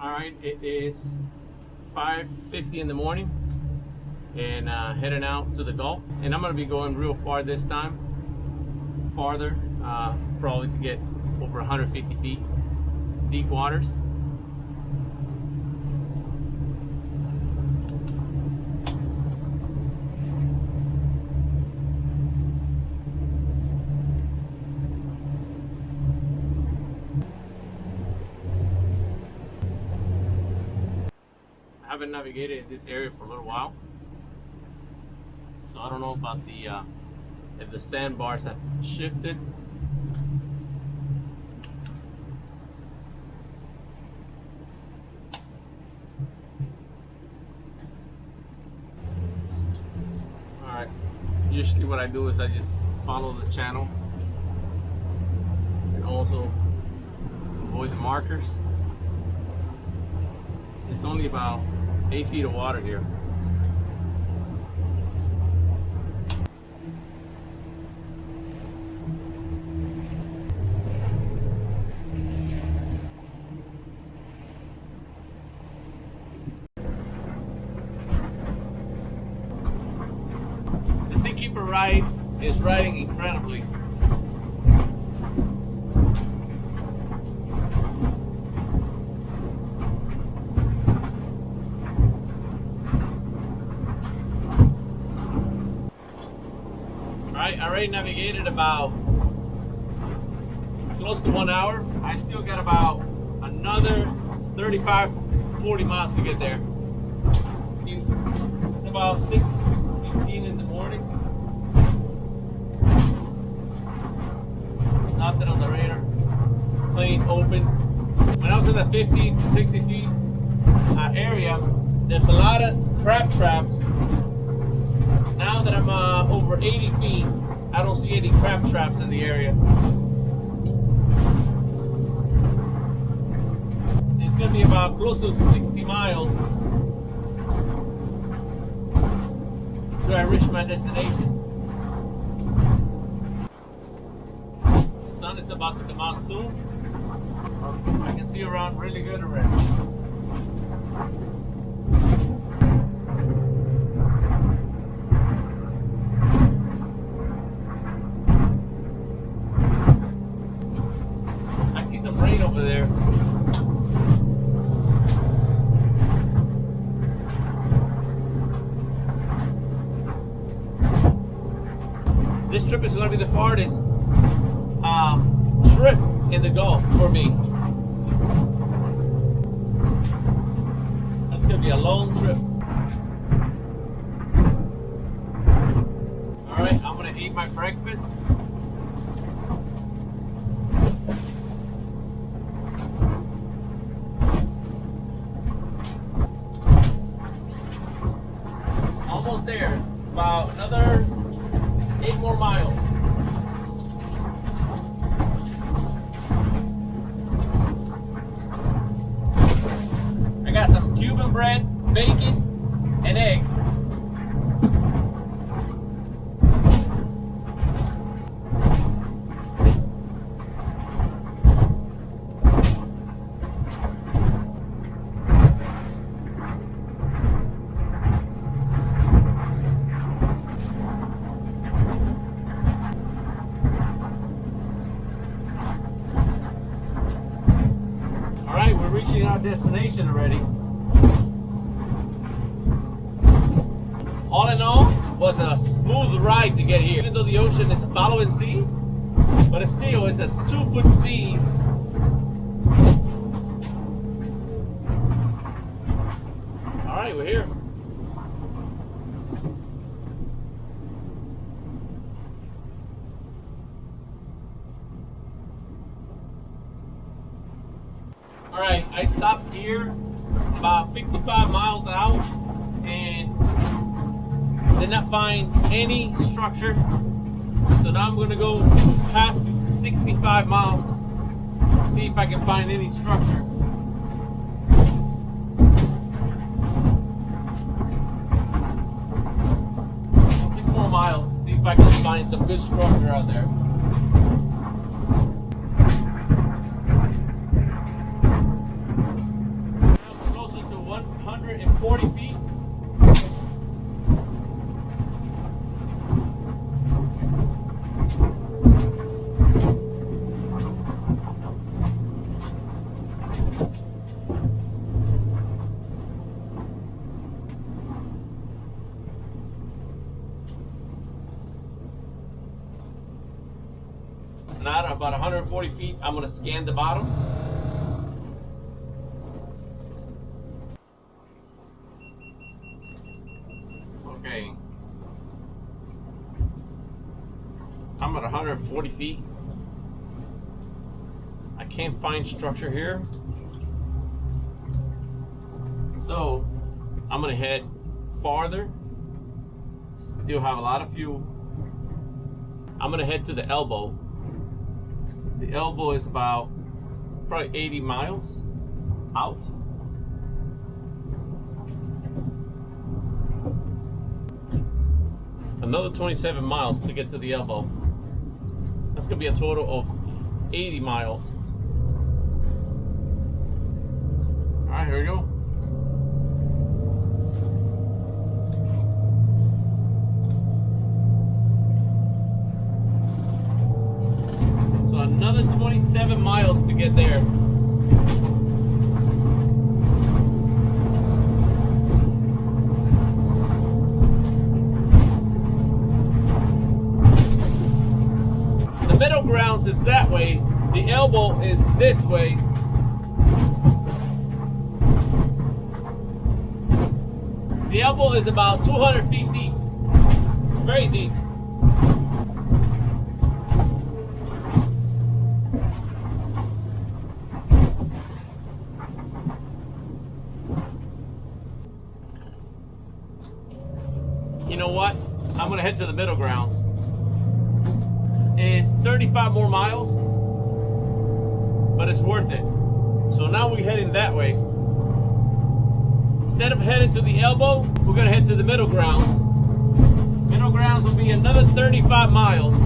All right, it is 5:50 in the morning and heading out to the Gulf. And I'm gonna be going real far this time, farther, probably to get over 150 feet, deep waters. I haven't navigated in this area for a little while, so I don't know about the if the sandbars have shifted. All right, usually what I do is I just follow the channel and also avoid the markers. It's only about 8 feet of water here. The Seakeeper ride is riding incredibly. I already navigated about close to 1 hour. I still got about another 35-40 miles to get there. It's about 6:15 in the morning. Nothing on the radar. Plane open. When I was in the 50 to 60 feet area, there's a lot of crab traps. Now that I'm over 80 feet, I don't see any crab traps in the area. It's going to be about close to 60 miles till I reach my destination. Sun is about to come out soon. I can see around really good already. Some rain over there. This trip is going to be the farthest trip in the Gulf for me. That's going to be a long trip. All right, I'm going to eat my breakfast. Almost there. About another 8 more miles. I got some Cuban bread, bacon, and egg. We're reaching our destination already. All in all, was a smooth ride to get here. Even though the ocean is a following sea, but it's still, it's a 2-foot seas. All right, we're here. All right, I stopped here about 55 miles out and did not find any structure. So now I'm going to go past 65 miles, see if I can find any structure. 6 more miles, see if I can find some good structure out there. 140 feet. Now at about 140 feet, I'm going to scan the bottom. Okay. I'm at 140 feet. I can't find structure here. So I'm going to head farther. Still have a lot of fuel. I'm going to head to the elbow. The elbow is about probably 80 miles out. Another 27 miles to get to the elbow. That's gonna be a total of 80 miles. All right, here we go. Another 27 miles to get there. The middle grounds is that way. The elbow is this way. The elbow is about 200 feet deep. Very deep. You know what? I'm gonna head to the middle grounds. It's 35 more miles, but it's worth it. So now we're heading that way. Instead of heading to the elbow, we're gonna head to the middle grounds. Middle grounds will be another 35 miles.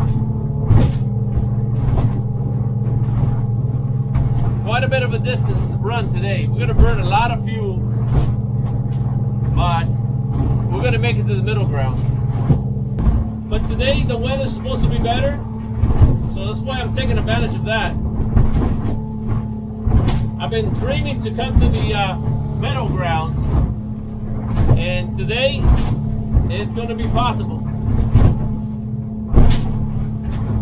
Quite a bit of a distance run today. We're gonna burn a lot of fuel, but we're gonna make it to the middle grounds. But today the weather's supposed to be better, so that's why I'm taking advantage of that. I've been dreaming to come to the middle grounds, and today it's gonna be possible.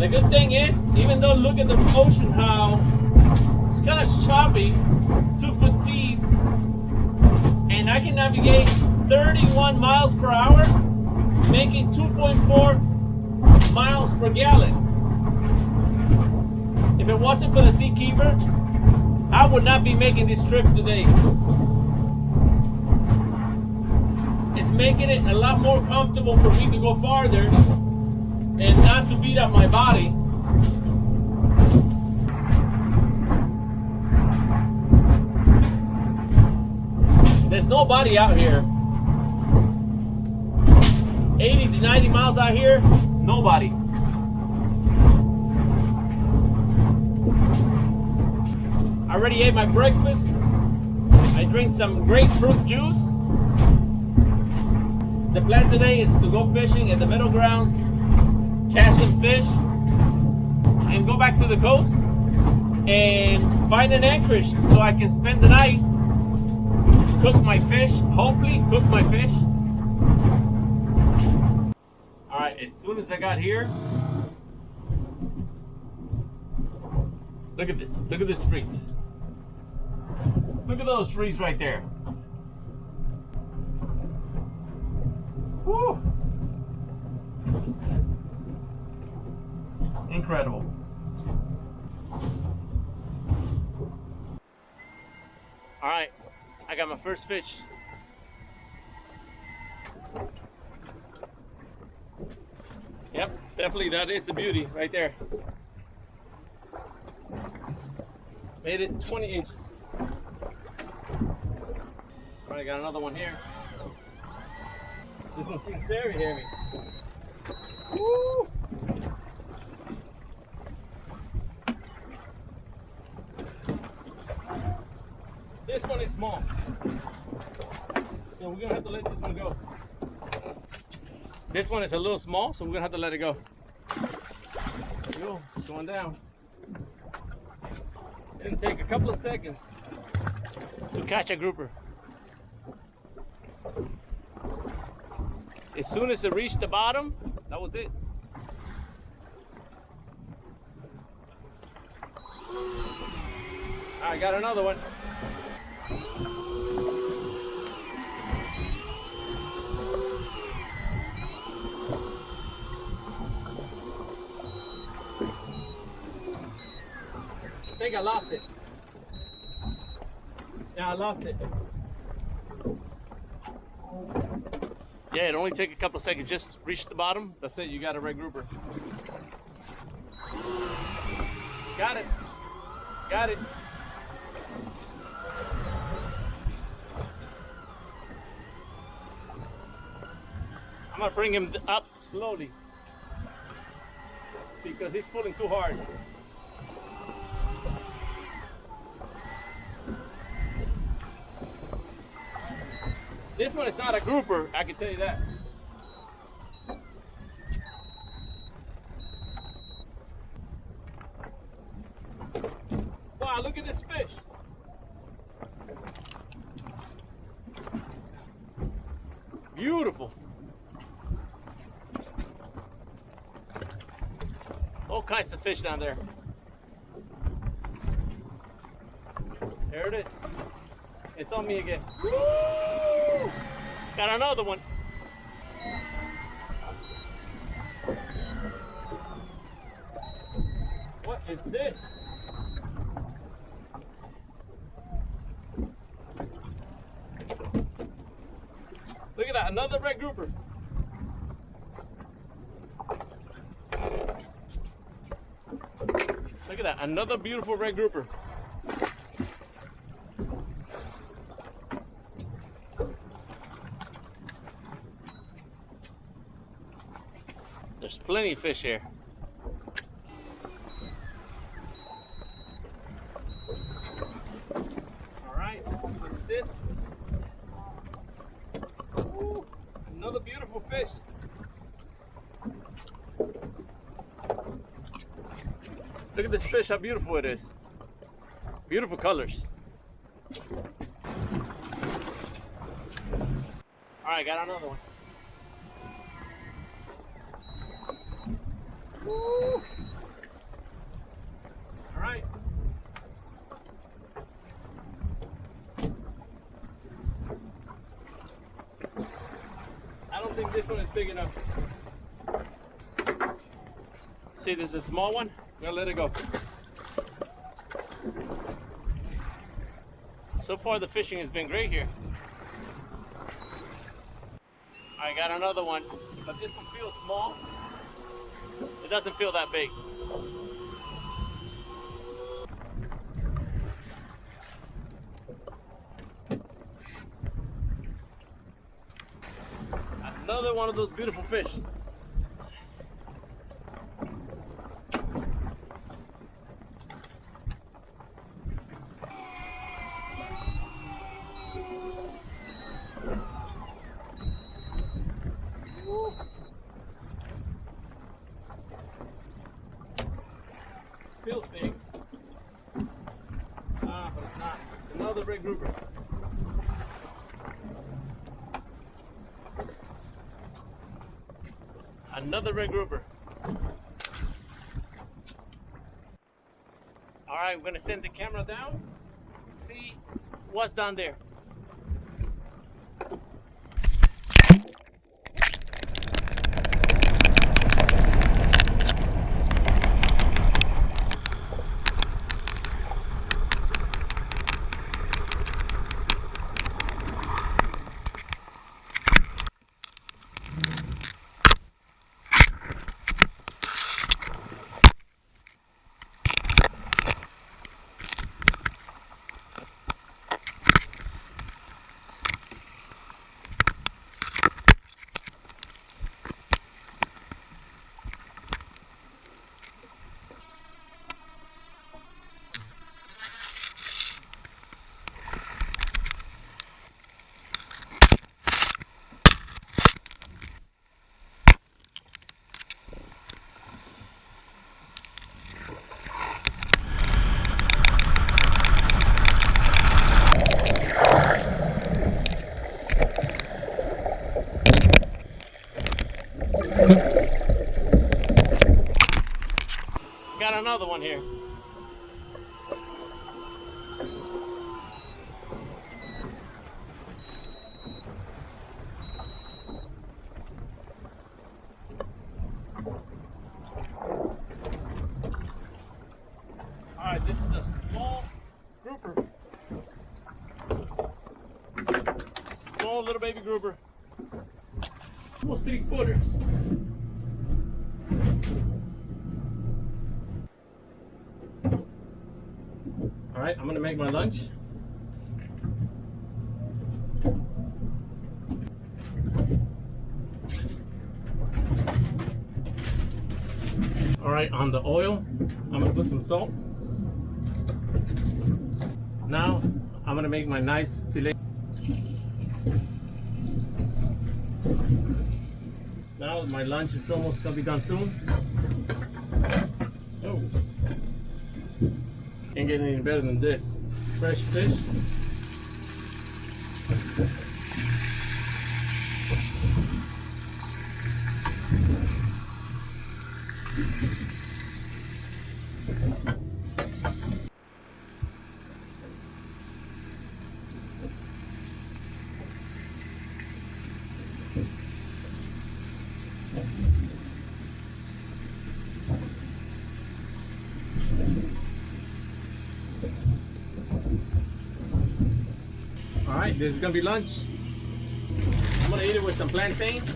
The good thing is, even though look at the ocean, how it's kind of choppy, 2-foot seas, and I can navigate 31 miles per hour, making 2.4 miles per gallon. If it wasn't for the Seakeeper, I would not be making this trip today. It's making it a lot more comfortable for me to go farther and not to beat up my body. There's nobody out here. 80 to 90 miles out here, nobody. I already ate my breakfast. I drink some grapefruit juice. The plan today is to go fishing in the middle grounds, catch some fish, and go back to the coast and find an anchorage so I can spend the night, cook my fish, hopefully cook my fish. Alright, as soon as I got here, look at this freeze. Look at those freeze right there. Woo! Incredible. Alright, I got my first fish. Yep, definitely that is a beauty right there. Made it 20 inches. Alright, got another one here. This one seems very heavy. Woo! This one is small. So we're gonna have to let this one go. This one is a little small, so we're gonna have to let it go. There we go, it's going down. It'll take a couple of seconds to catch a grouper. As soon as it reached the bottom, that was it. I got another one. I think I lost it. Yeah, I lost it. Yeah, it only take a couple seconds. Just reach the bottom. That's it. You got a red grouper. Got it. Got it. I'm gonna bring him up slowly because he's pulling too hard. This one is not a grouper, I can tell you that. Wow, look at this fish. Beautiful. All kinds of fish down there. There it is. It's on me again. Woo! Got another one. What is this? Look at that, another red grouper. Look at that, another beautiful red grouper. There's plenty of fish here. All right, what's this? Ooh, another beautiful fish. Look at this fish, how beautiful it is. Beautiful colors. All right, got another one. Woo. All right. I don't think this one is big enough. See, this is a small one. I'm gonna let it go. So far, the fishing has been great here. I got another one, but this one feels small. It doesn't feel that big. Another one of those beautiful fish. Woo. Feels big. But it's not. Another red grouper. Another red grouper. All right, we're gonna send the camera down. See what's down there. small little baby grouper. Almost 3 footers. All right, I'm gonna make my lunch. All right, on the oil, I'm gonna put some salt. Now, I'm gonna make my nice filet. Now my lunch is almost gonna be done soon. Oh, ain't getting any better than this. Fresh fish. All right, this is gonna be lunch. I'm gonna eat it with some plantains.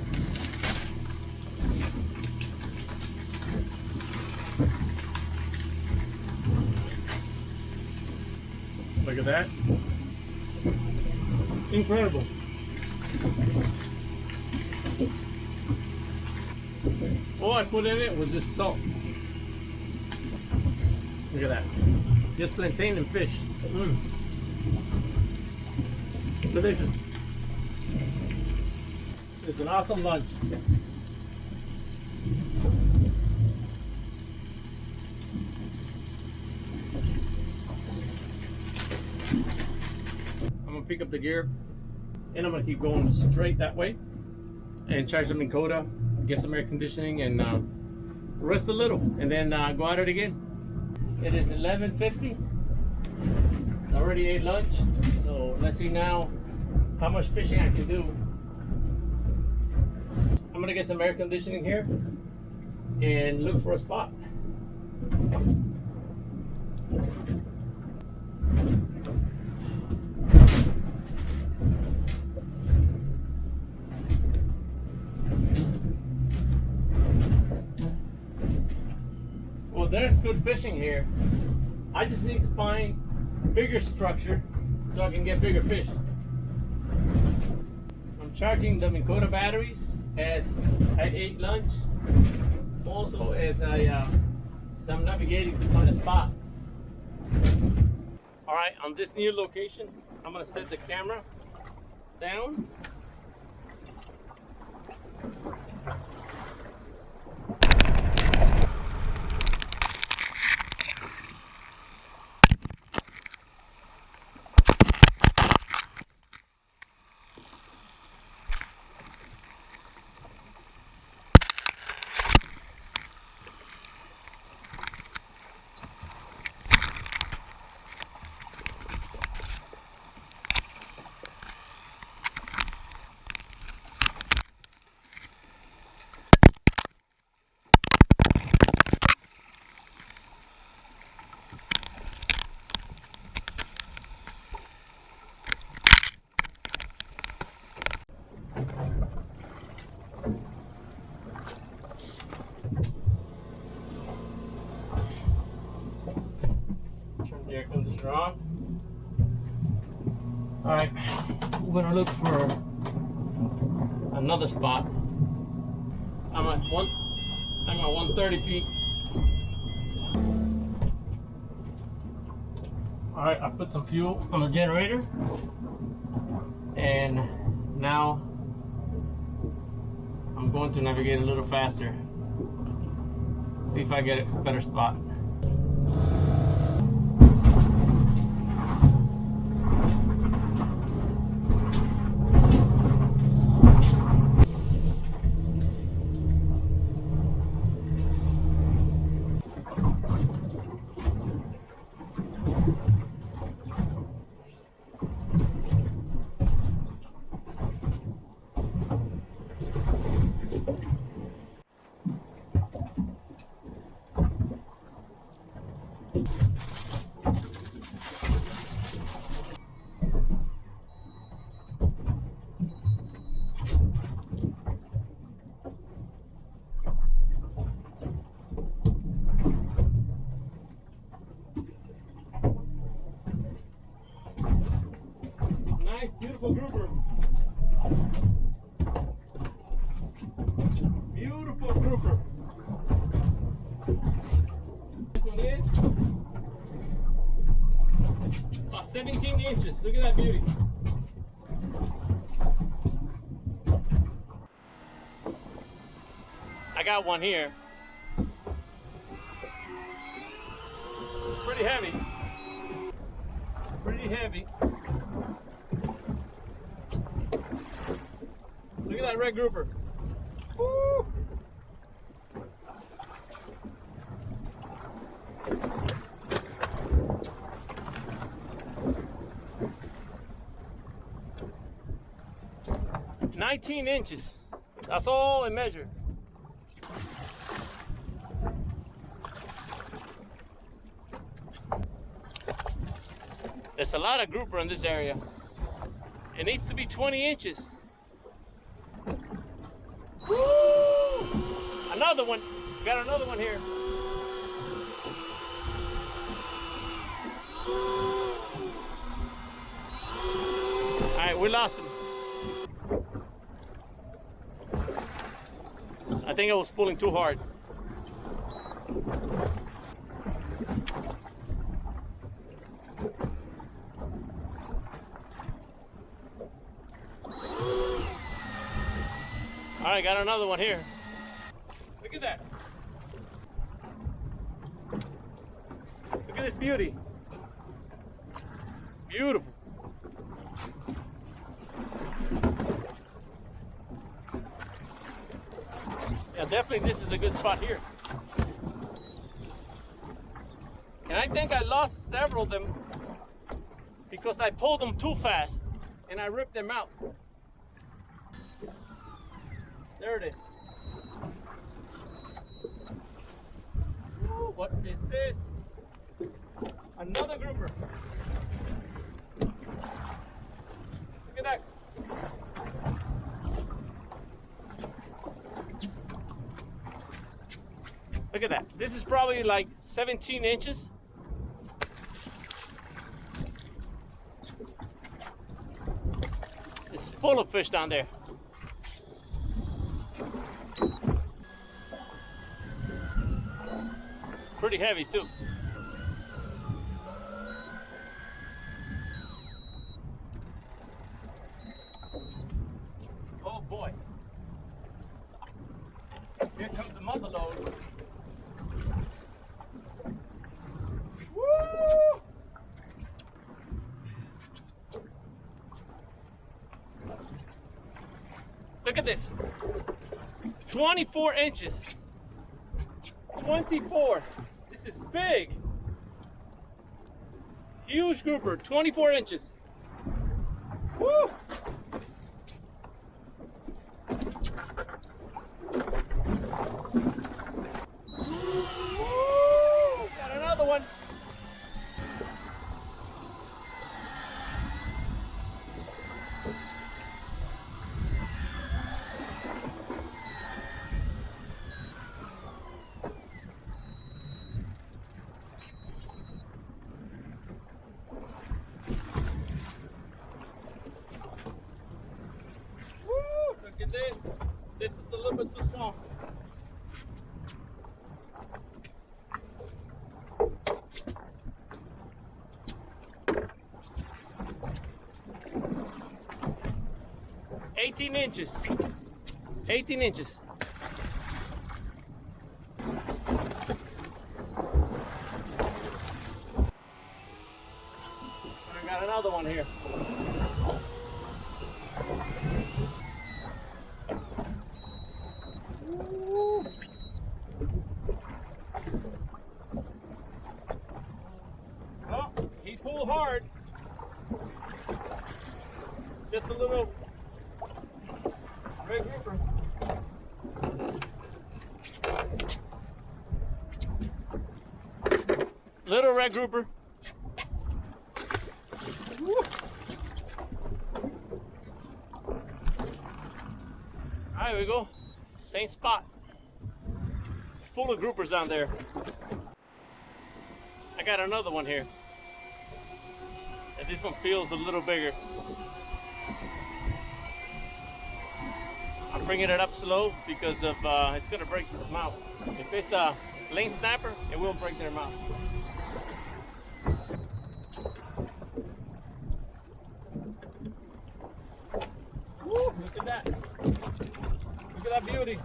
Look at that. Incredible. All I put in it was just salt. Look at that. Just plantain and fish. Delicious. It's an awesome lunch. I'm gonna pick up the gear and I'm gonna keep going straight that way and charge the Minn Kota, get some air conditioning, and rest a little, and then go at it again. It is 11:50. I already ate lunch, so let's see now how much fishing I can do. I'm gonna get some air conditioning here and look for a spot. Well, there's good fishing here. I just need to find bigger structure so I can get bigger fish. I'm charging the Minn Kota batteries as I ate lunch, also as I'm navigating to find a spot. All right, on this new location, I'm gonna set the camera down. Turn the air conditioner on. All right, we're gonna look for another spot. I'm at 130 feet. All right, I put some fuel on the generator, and now I'm going to navigate a little faster. See if I get a better spot. Nice, beautiful grouper. Beautiful grouper. This one is about 17 inches. Look at that beauty. I got one here. Pretty heavy. Pretty heavy. Look at that red grouper. Woo! "19 inches. That's all it measured. There's a lot of grouper in this area. It needs to be 20 inches. Woo! Another one. Got another one here. All right, we lost him. I think I was pulling too hard. All right, got another one here. Look at that. Look at this beauty. Beautiful. Yeah, definitely this is a good spot here. And I think I lost several of them because I pulled them too fast and I ripped them out. There it is. Ooh, what is this? Another grouper. Look at that. Look at that. This is probably like 17 inches. It's full of fish down there. Pretty heavy too. Oh boy. Here comes the mother load. Woo! Look at this. 24 inches. 24. This is big. Huge grouper, 24 inches. Woo! Woo! Got another one. Look at this. This is a little bit too small. "18 inches. 18 inches. I got another one here. Oh, he pulled hard. Just a little red grouper. Little red grouper. Woo. All right, here we go. Same spot. Full of groupers down there. I got another one here. And this one feels a little bigger. I'm bringing it up slow because of it's gonna break this mouth. If it's a lane snapper, it will break their mouth. Woo, look at that. Look at that beauty.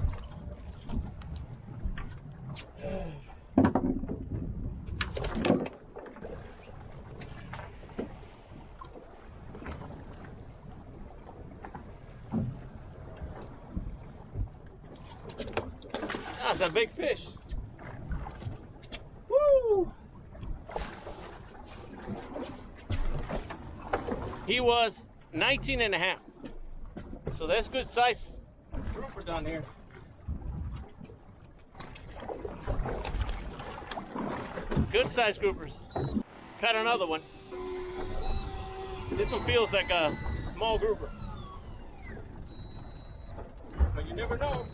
That's a big fish. Woo! He was 19 and a half. So that's good size grouper down here. Good size groupers. Cut another one. This one feels like a small grouper. But you never know.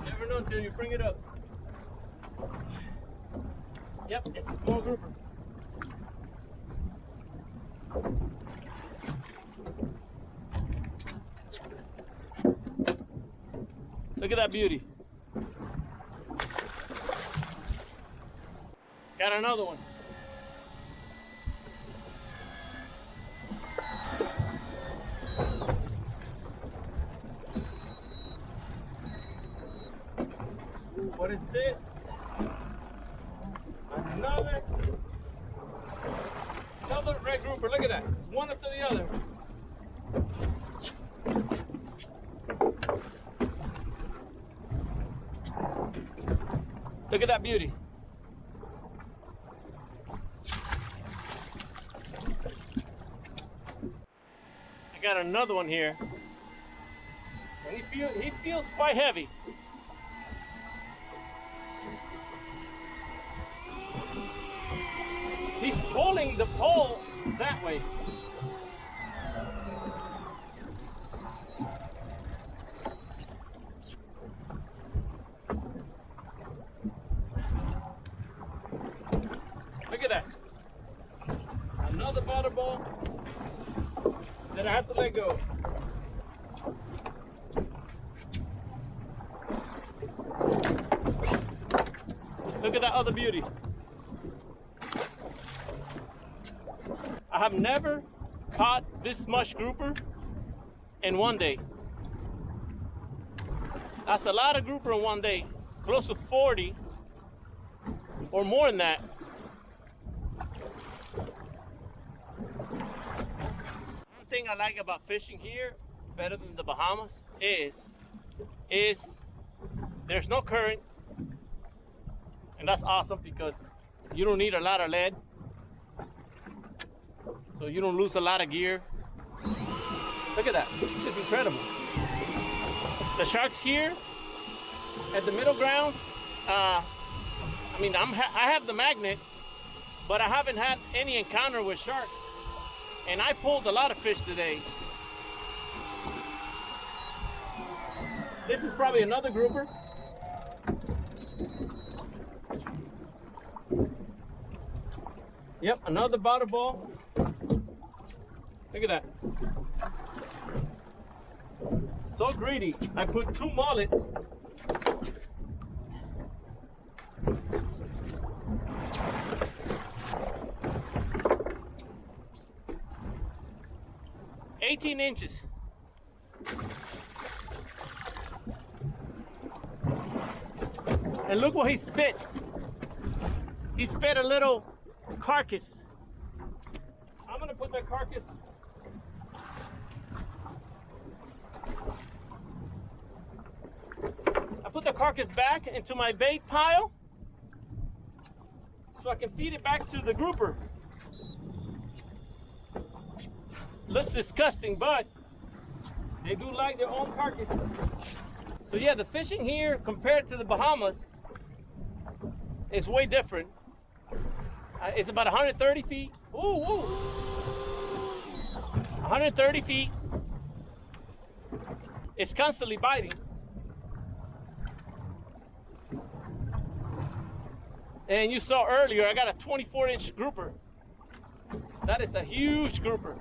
Never know until you bring it up. Yep, it's a small grouper. Look at that beauty. Got another one. What is this? Another red grouper. Look at that. One after the other. Look at that beauty. I got another one here. And he feels quite heavy. He's pulling the pole that way. Look at that. Another butterball that I have to let go. Look at that other beauty. I have never caught this much grouper in one day. That's a lot of grouper in one day. Close to 40 or more than that. One thing I like about fishing here, better than the Bahamas, is there's no current. And that's awesome because you don't need a lot of lead. So you don't lose a lot of gear. Look at that, it's just incredible. The sharks here at the middle grounds, I mean, I have the magnet, but I haven't had any encounter with sharks. And I pulled a lot of fish today. This is probably another grouper. Yep, another butterball. Look at that. So greedy. I put 2 mullets. $18 inches. And look what he spit. He spit a little carcass. I'm gonna put that carcass put the carcass back into my bait pile so I can feed it back to the grouper. Looks disgusting, but they do like their own carcass. So yeah, the fishing here compared to the Bahamas is way different. It's about 130 feet. Ooh, ooh. 130 feet. It's constantly biting. And you saw earlier, I got a 24-inch grouper. That is a huge grouper.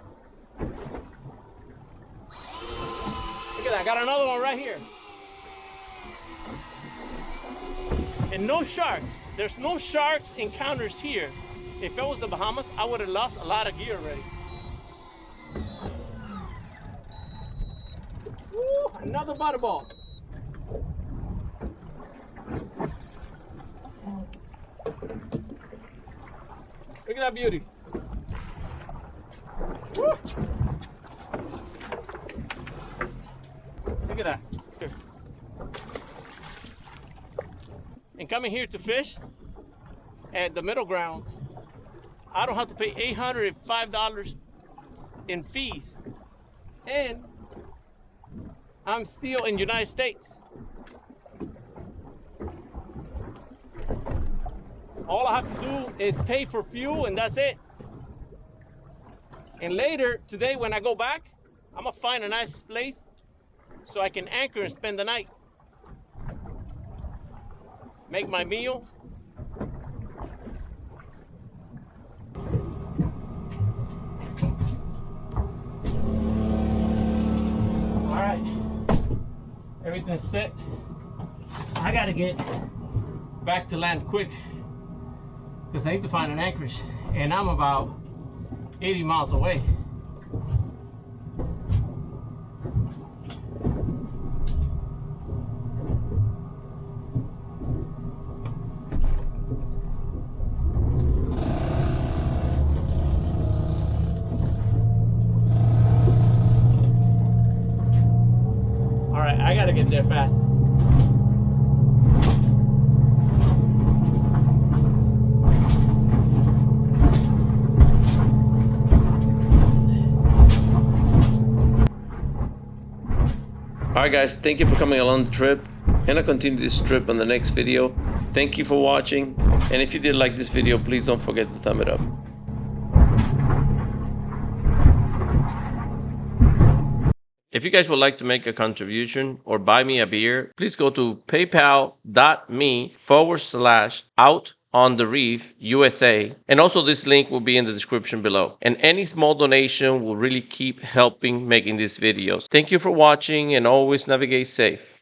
I got another one right here. And no sharks. There's no sharks encounters here. If it was the Bahamas, I would have lost a lot of gear already. Woo, another butterball. Look at that beauty. Woo. Look at that. Here. And coming here to fish at the middle grounds, I don't have to pay $805 in fees. And I'm still in the United States. All I have to do is pay for fuel and that's it. And later today when I go back, I'm gonna find a nice place so I can anchor and spend the night. Make my meal. All right, everything's set. I gotta get back to land quick because I need to find an anchorage and I'm about 80 miles away. All right, I gotta get there fast. Alright guys, thank you for coming along the trip, and I'll continue this trip on the next video. Thank you for watching, and if you did like this video, please don't forget to thumb it up. If you guys would like to make a contribution or buy me a beer, please go to paypal.me/OutOnTheReef USA, and also this link will be in the description below. And any small donation will really keep helping making these videos. Thank you for watching and always navigate safe.